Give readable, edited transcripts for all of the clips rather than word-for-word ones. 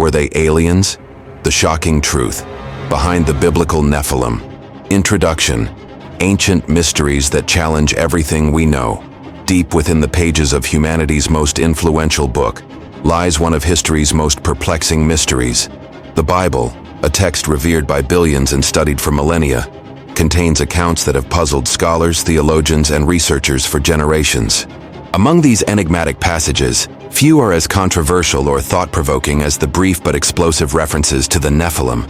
Were they aliens? The shocking truth behind the biblical Nephilim. Introduction. Ancient mysteries that challenge everything we know. Deep within the pages of humanity's most influential book lies one of history's most perplexing mysteries. The Bible, a text revered by billions and studied for millennia, contains accounts that have puzzled scholars, theologians, and researchers for generations. Among these enigmatic passages, few are as controversial or thought-provoking as the brief but explosive references to the Nephilim,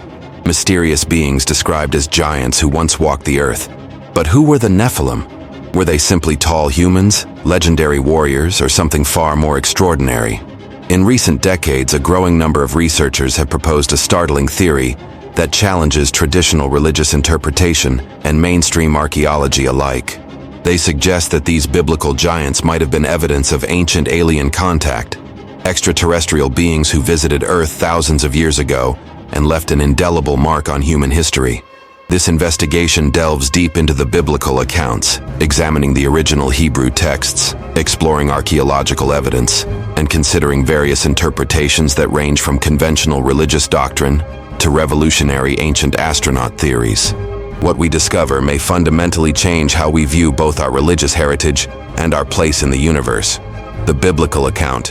mysterious beings described as giants who once walked the earth. But who were the Nephilim? Were they simply tall humans, legendary warriors, or something far more extraordinary? In recent decades, a growing number of researchers have proposed a startling theory that challenges traditional religious interpretation and mainstream archaeology alike. They suggest that these biblical giants might have been evidence of ancient alien contact, extraterrestrial beings who visited Earth thousands of years ago and left an indelible mark on human history. This investigation delves deep into the biblical accounts, examining the original Hebrew texts, exploring archaeological evidence, and considering various interpretations that range from conventional religious doctrine to revolutionary ancient astronaut theories. What we discover may fundamentally change how we view both our religious heritage and our place in the universe. The biblical account.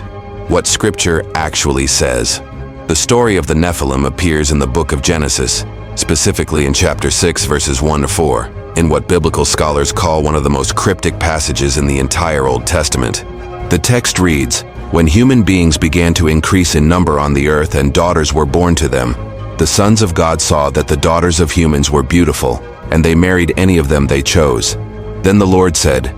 What Scripture actually says. The story of the Nephilim appears in the book of Genesis, specifically in chapter 6, verses 1 to 4, in what biblical scholars call one of the most cryptic passages in the entire Old Testament. The text reads, "When human beings began to increase in number on the earth and daughters were born to them, the sons of God saw that the daughters of humans were beautiful, and they married any of them they chose. Then the Lord said,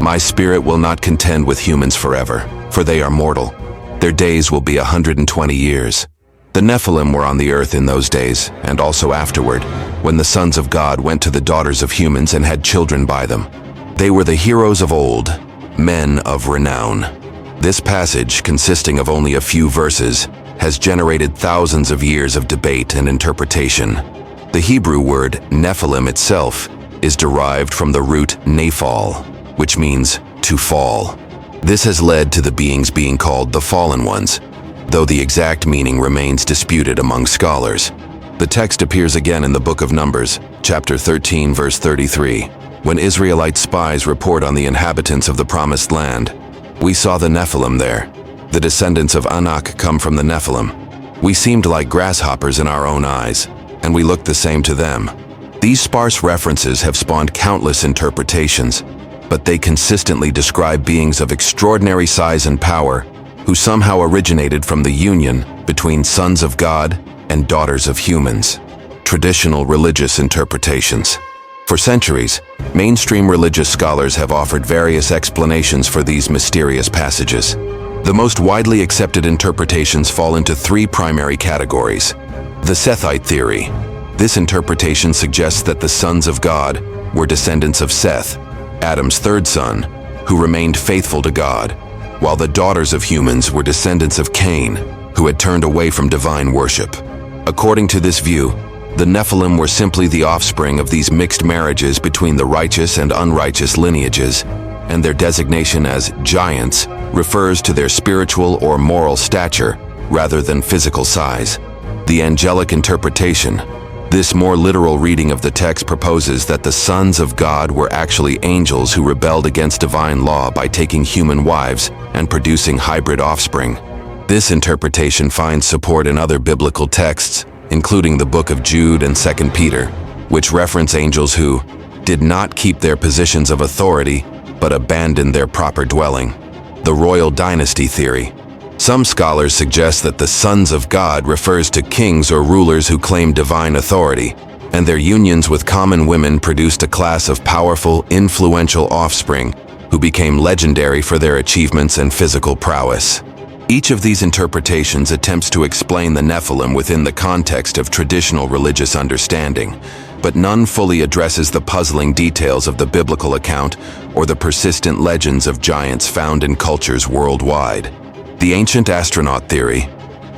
'My spirit will not contend with humans forever, for they are mortal. Their days will be 120 years. The Nephilim were on the earth in those days, and also afterward, when the sons of God went to the daughters of humans and had children by them. They were the heroes of old, men of renown." This passage, consisting of only a few verses, has generated thousands of years of debate and interpretation. The Hebrew word Nephilim itself is derived from the root nephal, which means to fall. This has led to the beings being called the fallen ones, though the exact meaning remains disputed among scholars. The text appears again in the book of Numbers, chapter 13, verse 33, when Israelite spies report on the inhabitants of the promised land. "We saw the Nephilim there. The descendants of Anak come from the Nephilim. We seemed like grasshoppers in our own eyes, and we looked the same to them." These sparse references have spawned countless interpretations, but they consistently describe beings of extraordinary size and power who somehow originated from the union between sons of God and daughters of humans. Traditional religious interpretations. For centuries, mainstream religious scholars have offered various explanations for these mysterious passages. The most widely accepted interpretations fall into three primary categories. The Sethite theory. This interpretation suggests that the sons of God were descendants of Seth, Adam's third son, who remained faithful to God, while the daughters of humans were descendants of Cain, who had turned away from divine worship. According to this view, the Nephilim were simply the offspring of these mixed marriages between the righteous and unrighteous lineages, and their designation as giants refers to their spiritual or moral stature rather than physical size. The angelic interpretation. This more literal reading of the text proposes that the sons of God were actually angels who rebelled against divine law by taking human wives and producing hybrid offspring. This interpretation finds support in other biblical texts, including the book of Jude and 2 Peter, which reference angels who did not keep their positions of authority but abandoned their proper dwelling. The royal dynasty theory. Some scholars suggest that the sons of God refers to kings or rulers who claim divine authority, and their unions with common women produced a class of powerful, influential offspring who became legendary for their achievements and physical prowess. Each of these interpretations attempts to explain the Nephilim within the context of traditional religious understanding, but none fully addresses the puzzling details of the biblical account or the persistent legends of giants found in cultures worldwide. The ancient astronaut theory,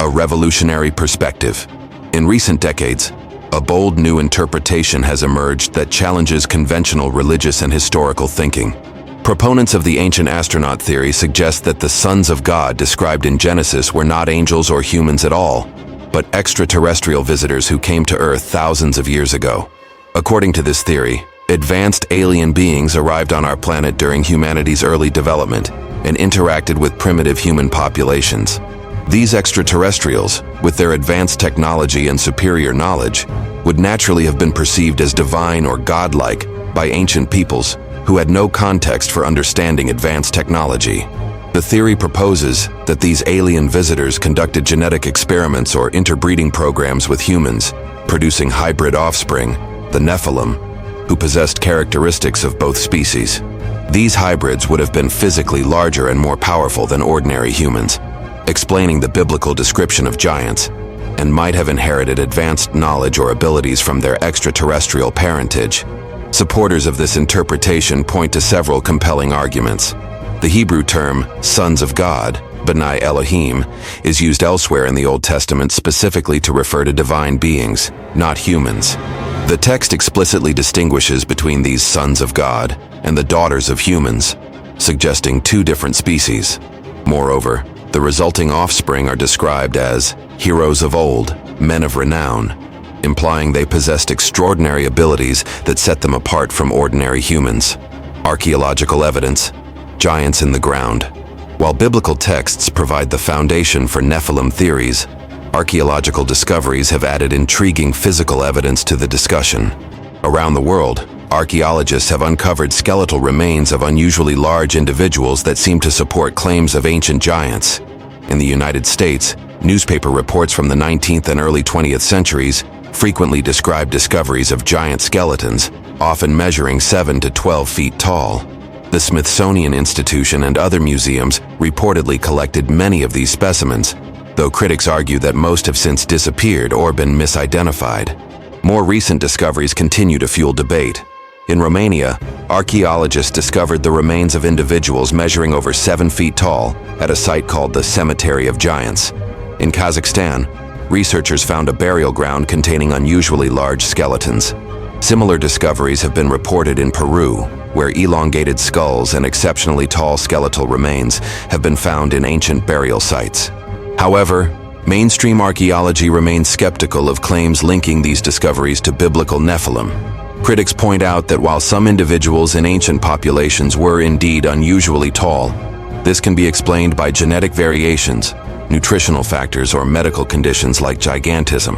a revolutionary perspective. In recent decades, a bold new interpretation has emerged that challenges conventional religious and historical thinking. Proponents of the ancient astronaut theory suggest that the sons of God described in Genesis were not angels or humans at all, but extraterrestrial visitors who came to Earth thousands of years ago. According to this theory, advanced alien beings arrived on our planet during humanity's early development and interacted with primitive human populations. These extraterrestrials, with their advanced technology and superior knowledge, would naturally have been perceived as divine or godlike by ancient peoples who had no context for understanding advanced technology. The theory proposes that these alien visitors conducted genetic experiments or interbreeding programs with humans, producing hybrid offspring, the Nephilim, who possessed characteristics of both species. These hybrids would have been physically larger and more powerful than ordinary humans, explaining the biblical description of giants, and might have inherited advanced knowledge or abilities from their extraterrestrial parentage. Supporters of this interpretation point to several compelling arguments. The Hebrew term, sons of God, B'nai Elohim, is used elsewhere in the Old Testament specifically to refer to divine beings, not humans. The text explicitly distinguishes between these sons of God and the daughters of humans, suggesting two different species. Moreover, the resulting offspring are described as heroes of old, men of renown, implying they possessed extraordinary abilities that set them apart from ordinary humans. Archaeological evidence, giants in the ground. While biblical texts provide the foundation for Nephilim theories, archaeological discoveries have added intriguing physical evidence to the discussion. Around the world, archaeologists have uncovered skeletal remains of unusually large individuals that seem to support claims of ancient giants. In the United States, newspaper reports from the 19th and early 20th centuries frequently describe discoveries of giant skeletons, often measuring 7 to 12 feet tall. The Smithsonian Institution and other museums reportedly collected many of these specimens, though critics argue that most have since disappeared or been misidentified. More recent discoveries continue to fuel debate. In Romania, archaeologists discovered the remains of individuals measuring over 7 feet tall at a site called the Cemetery of Giants. In Kazakhstan, researchers found a burial ground containing unusually large skeletons. Similar discoveries have been reported in Peru, where elongated skulls and exceptionally tall skeletal remains have been found in ancient burial sites. However, mainstream archaeology remains skeptical of claims linking these discoveries to biblical Nephilim. Critics point out that while some individuals in ancient populations were indeed unusually tall, this can be explained by genetic variations, nutritional factors, or medical conditions like gigantism.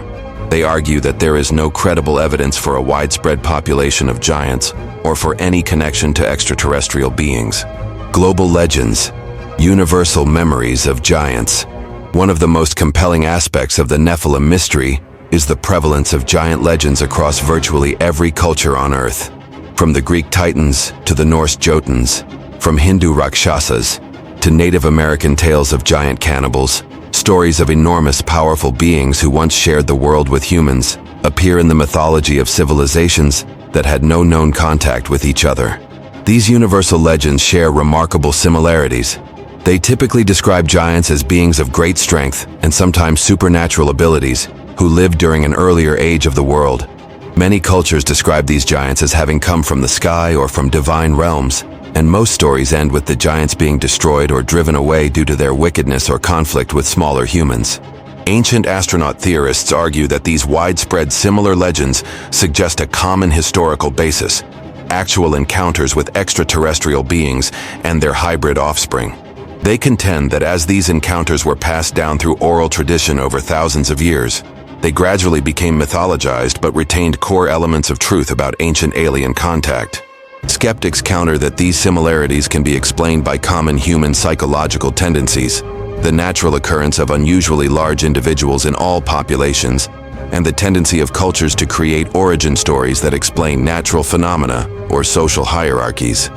They argue that there is no credible evidence for a widespread population of giants or for any connection to extraterrestrial beings. Global legends, universal memories of giants. One of the most compelling aspects of the Nephilim mystery is the prevalence of giant legends across virtually every culture on Earth. From the Greek Titans to the Norse Jotuns, from Hindu Rakshasas to Native American tales of giant cannibals, stories of enormous, powerful beings who once shared the world with humans appear in the mythology of civilizations that had no known contact with each other. These universal legends share remarkable similarities. They typically describe giants as beings of great strength and sometimes supernatural abilities who lived during an earlier age of the world. Many cultures describe these giants as having come from the sky or from divine realms, and most stories end with the giants being destroyed or driven away due to their wickedness or conflict with smaller humans. Ancient astronaut theorists argue that these widespread similar legends suggest a common historical basis: actual encounters with extraterrestrial beings and their hybrid offspring. They contend that as these encounters were passed down through oral tradition over thousands of years, they gradually became mythologized but retained core elements of truth about ancient alien contact. Skeptics counter that these similarities can be explained by common human psychological tendencies, the natural occurrence of unusually large individuals in all populations, and the tendency of cultures to create origin stories that explain natural phenomena or social hierarchies.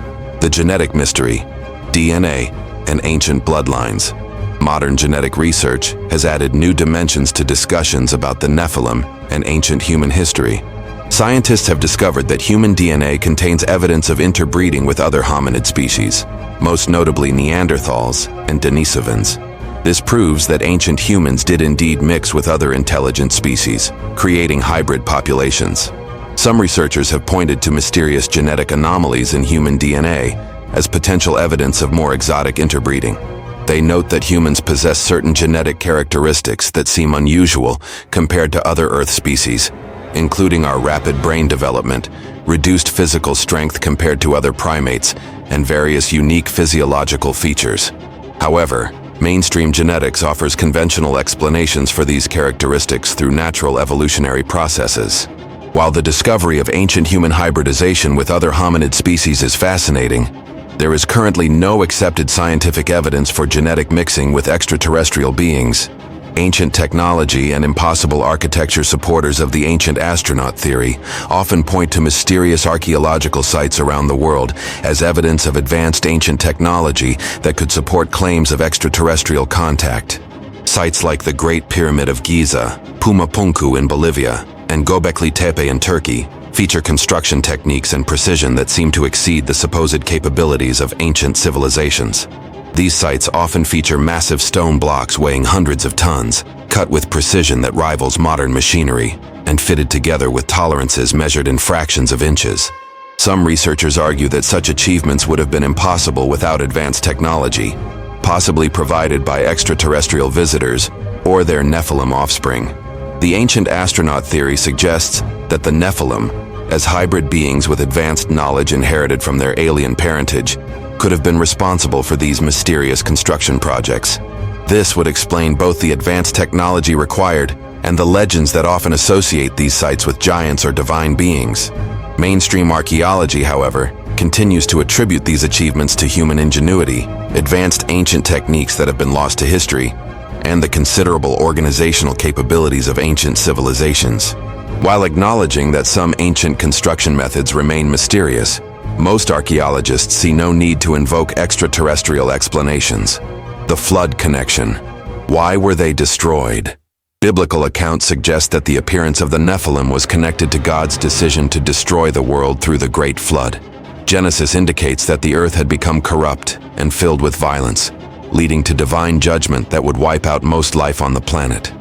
The genetic mystery, DNA, and ancient bloodlines. Modern genetic research has added new dimensions to discussions about the Nephilim and ancient human history. Scientists have discovered that human DNA contains evidence of interbreeding with other hominid species, most notably Neanderthals and Denisovans. This proves that ancient humans did indeed mix with other intelligent species, creating hybrid populations. Some researchers have pointed to mysterious genetic anomalies in human DNA as potential evidence of more exotic interbreeding. They note that humans possess certain genetic characteristics that seem unusual compared to other Earth species, including our rapid brain development, reduced physical strength compared to other primates, and various unique physiological features. However, mainstream genetics offers conventional explanations for these characteristics through natural evolutionary processes. While the discovery of ancient human hybridization with other hominid species is fascinating, there is currently no accepted scientific evidence for genetic mixing with extraterrestrial beings. Ancient technology and impossible architecture supporters of the ancient astronaut theory often point to mysterious archaeological sites around the world as evidence of advanced ancient technology that could support claims of extraterrestrial contact. Sites like the Great Pyramid of Giza, Pumapunku in Bolivia, and Göbekli Tepe in Turkey feature construction techniques and precision that seem to exceed the supposed capabilities of ancient civilizations. These sites often feature massive stone blocks weighing hundreds of tons, cut with precision that rivals modern machinery, and fitted together with tolerances measured in fractions of inches. Some researchers argue that such achievements would have been impossible without advanced technology, possibly provided by extraterrestrial visitors or their Nephilim offspring. The ancient astronaut theory suggests that the Nephilim, as hybrid beings with advanced knowledge inherited from their alien parentage, could have been responsible for these mysterious construction projects. This would explain both the advanced technology required and the legends that often associate these sites with giants or divine beings. Mainstream archaeology, however, continues to attribute these achievements to human ingenuity, advanced ancient techniques that have been lost to history, and the considerable organizational capabilities of ancient civilizations. While acknowledging that some ancient construction methods remain mysterious, most archaeologists see no need to invoke extraterrestrial explanations. The flood connection. Why were they destroyed? Biblical accounts suggest that the appearance of the Nephilim was connected to God's decision to destroy the world through the Great Flood. Genesis indicates that the earth had become corrupt and filled with violence, leading to divine judgment that would wipe out most life on the planet.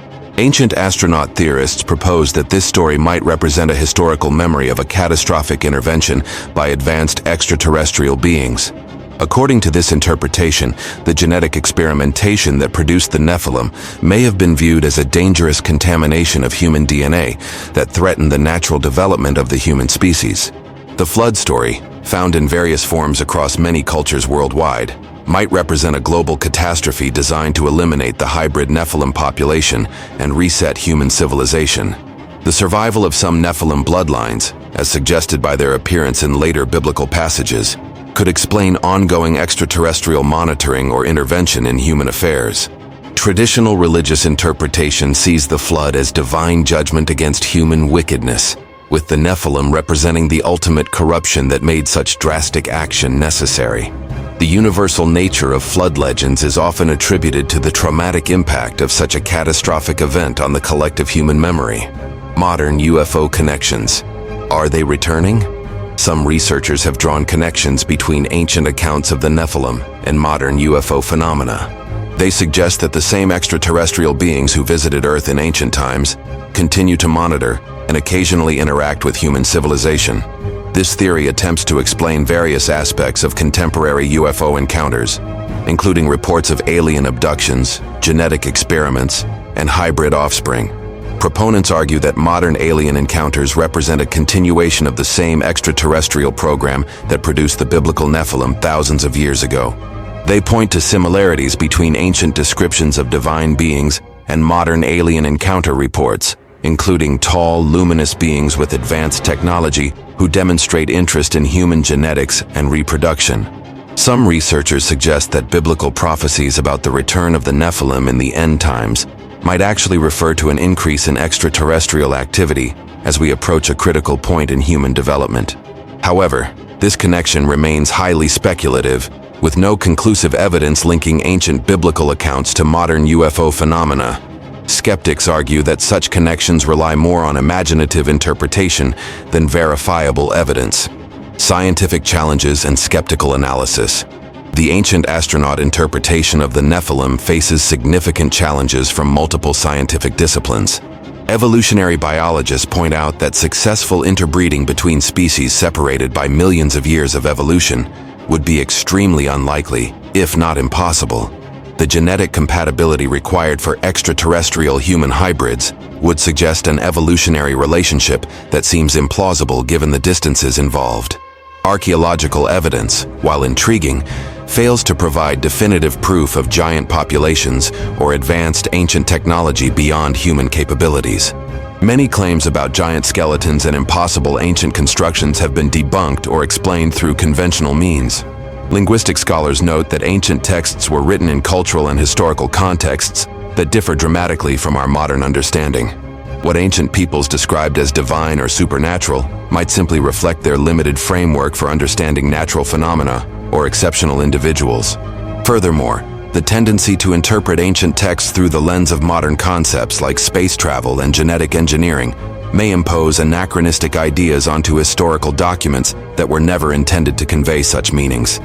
Ancient astronaut theorists propose that this story might represent a historical memory of a catastrophic intervention by advanced extraterrestrial beings. According to this interpretation, the genetic experimentation that produced the Nephilim may have been viewed as a dangerous contamination of human DNA that threatened the natural development of the human species. The flood story, found in various forms across many cultures worldwide, might represent a global catastrophe designed to eliminate the hybrid Nephilim population and reset human civilization. The survival of some Nephilim bloodlines, as suggested by their appearance in later biblical passages, could explain ongoing extraterrestrial monitoring or intervention in human affairs. Traditional religious interpretation sees the flood as divine judgment against human wickedness, with the Nephilim representing the ultimate corruption that made such drastic action necessary. The universal nature of flood legends is often attributed to the traumatic impact of such a catastrophic event on the collective human memory. Modern UFO connections. Are they returning? Some researchers have drawn connections between ancient accounts of the Nephilim and modern UFO phenomena. They suggest that the same extraterrestrial beings who visited Earth in ancient times continue to monitor and occasionally interact with human civilization. This theory attempts to explain various aspects of contemporary UFO encounters, including reports of alien abductions, genetic experiments, and hybrid offspring. Proponents argue that modern alien encounters represent a continuation of the same extraterrestrial program that produced the biblical Nephilim thousands of years ago. They point to similarities between ancient descriptions of divine beings and modern alien encounter reports, including tall, luminous beings with advanced technology who demonstrate interest in human genetics and reproduction. Some researchers suggest that biblical prophecies about the return of the Nephilim in the end times might actually refer to an increase in extraterrestrial activity as we approach a critical point in human development. However, this connection remains highly speculative, with no conclusive evidence linking ancient biblical accounts to modern UFO phenomena. Skeptics argue that such connections rely more on imaginative interpretation than verifiable evidence. Scientific challenges and skeptical analysis. The ancient astronaut interpretation of the Nephilim faces significant challenges from multiple scientific disciplines. Evolutionary biologists point out that successful interbreeding between species separated by millions of years of evolution would be extremely unlikely, if not impossible. The genetic compatibility required for extraterrestrial human hybrids would suggest an evolutionary relationship that seems implausible given the distances involved. Archaeological evidence, while intriguing, fails to provide definitive proof of giant populations or advanced ancient technology beyond human capabilities. Many claims about giant skeletons and impossible ancient constructions have been debunked or explained through conventional means. Linguistic scholars note that ancient texts were written in cultural and historical contexts that differ dramatically from our modern understanding. What ancient peoples described as divine or supernatural might simply reflect their limited framework for understanding natural phenomena or exceptional individuals. Furthermore, the tendency to interpret ancient texts through the lens of modern concepts like space travel and genetic engineering may impose anachronistic ideas onto historical documents that were never intended to convey such meanings.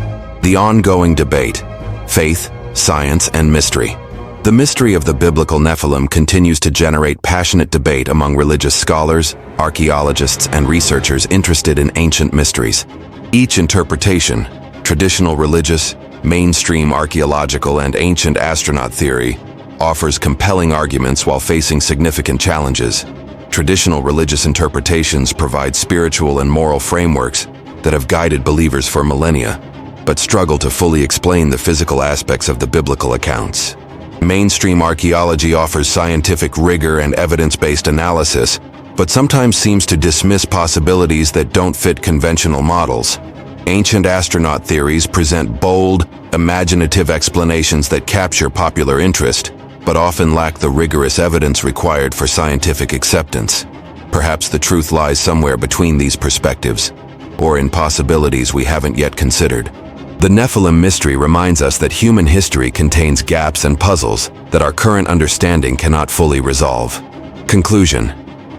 The ongoing debate: faith, science, and mystery. The mystery of the biblical Nephilim continues to generate passionate debate among religious scholars, archaeologists, and researchers interested in ancient mysteries. Each interpretation, traditional religious, mainstream archaeological, and ancient astronaut theory, offers compelling arguments while facing significant challenges. Traditional religious interpretations provide spiritual and moral frameworks that have guided believers for millennia, but struggle to fully explain the physical aspects of the biblical accounts. Mainstream archaeology offers scientific rigor and evidence-based analysis, but sometimes seems to dismiss possibilities that don't fit conventional models. Ancient astronaut theories present bold, imaginative explanations that capture popular interest, but often lack the rigorous evidence required for scientific acceptance. Perhaps the truth lies somewhere between these perspectives, or in possibilities we haven't yet considered. The Nephilim mystery reminds us that human history contains gaps and puzzles that our current understanding cannot fully resolve. Conclusion: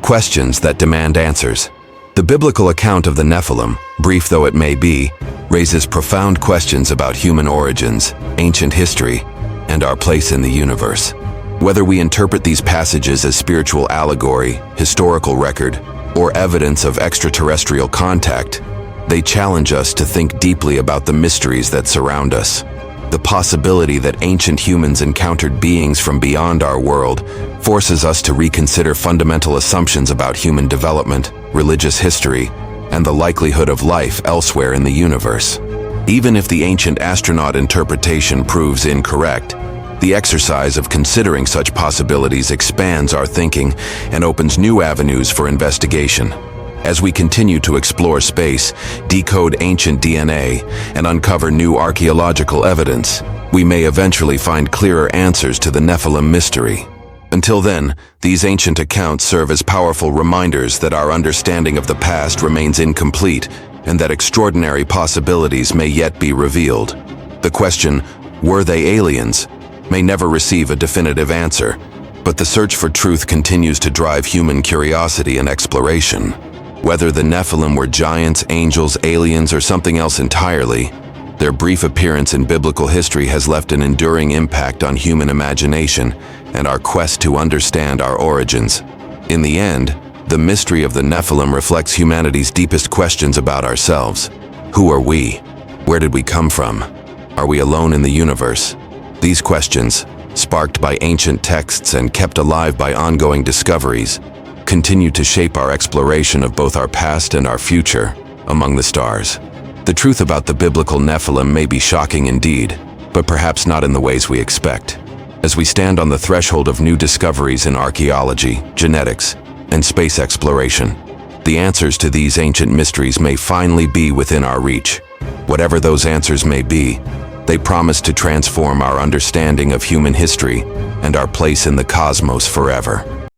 questions that demand answers. The biblical account of the Nephilim, brief though it may be, raises profound questions about human origins, ancient history, and our place in the universe. Whether we interpret these passages as spiritual allegory, historical record, or evidence of extraterrestrial contact, they challenge us to think deeply about the mysteries that surround us. The possibility that ancient humans encountered beings from beyond our world forces us to reconsider fundamental assumptions about human development, religious history, and the likelihood of life elsewhere in the universe. Even if the ancient astronaut interpretation proves incorrect, the exercise of considering such possibilities expands our thinking and opens new avenues for investigation. As we continue to explore space, decode ancient DNA, and uncover new archaeological evidence, we may eventually find clearer answers to the Nephilim mystery. Until then, these ancient accounts serve as powerful reminders that our understanding of the past remains incomplete and that extraordinary possibilities may yet be revealed. The question, "Were they aliens?" may never receive a definitive answer, but the search for truth continues to drive human curiosity and exploration. Whether the Nephilim were giants, angels, aliens, or something else entirely, their brief appearance in biblical history has left an enduring impact on human imagination and our quest to understand our origins. In the end, the mystery of the Nephilim reflects humanity's deepest questions about ourselves. Who are we? Where did we come from? Are we alone in the universe? These questions, sparked by ancient texts and kept alive by ongoing discoveries, continue to shape our exploration of both our past and our future among the stars. The truth about the biblical Nephilim may be shocking indeed, but perhaps not in the ways we expect. As we stand on the threshold of new discoveries in archaeology, genetics, and space exploration, the answers to these ancient mysteries may finally be within our reach. Whatever those answers may be, they promise to transform our understanding of human history and our place in the cosmos forever.